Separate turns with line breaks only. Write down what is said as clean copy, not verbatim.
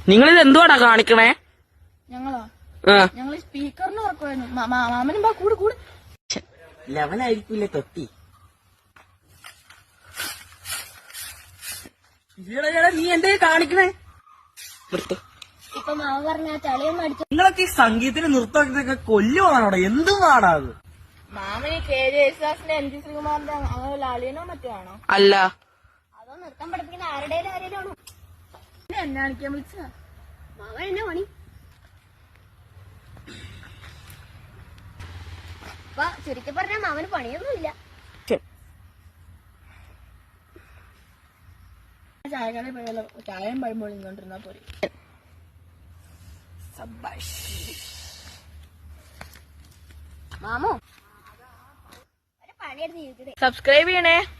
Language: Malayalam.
നിങ്ങളിത് എന്തുവാടാ കാണിക്കണേ?
ഞങ്ങളോ? ഞങ്ങള് സ്പീക്കറിന് ഉറക്കുമായിരുന്നു. മാമനും ബാ കൂട് കൂട്.
ലെവനായിരിക്കൂലേ തൊട്ടി. നീ എന്തേ കാണിക്കണേ?
ഇപ്പൊ മാമ പറഞ്ഞ ചളിയൊന്നും അടിച്ചു.
നിങ്ങളൊക്കെ ഈ സംഗീതത്തിന് നൃത്തമൊക്കെ കൊല്ലുവാണോടെ? എന്ത് നാടാത്?
മാമന് KJ യേശുദാസിന്റെ NG ശ്രീകുമാറിന്റെ അങ്ങനെ ലാളിയനോ മറ്റോ ആണോ?
അല്ല.
അതോ നൃത്തം പഠിപ്പിക്കുന്ന ആരുടെയും ആണോ? എന്നെ കാണിക്കാൻ വിളിച്ച മാമൻ എന്നെ പണി. ചുരുക്കി പറഞ്ഞ മാമന് പണിയൊന്നുമില്ല. ചായക്കടയിൽ പോയാലോ? ചായയും പഴുമ്പോൾ ഇങ്ങോട്ടിരുന്നാ പോരെ. മാമോ പണിയെടുത്ത് ജീവിച്ചത്.
സബ്സ്ക്രൈബ് ചെയ്യണേ.